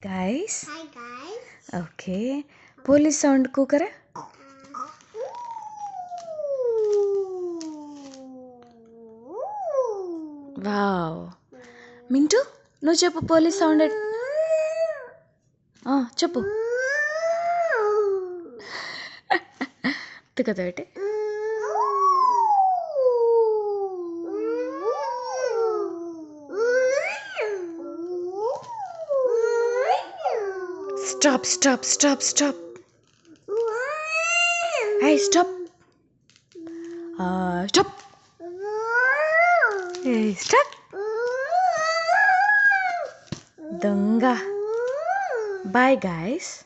Guys. Hi guys. Okay. Police sound को करे. Wow. Mintu, no చెప్పు police sound. చెప్పు. తిక్కతో ఏంటి? Stop, stop, stop, stop. Hey, stop. Stop. Hey, stop. Danga. Bye, guys.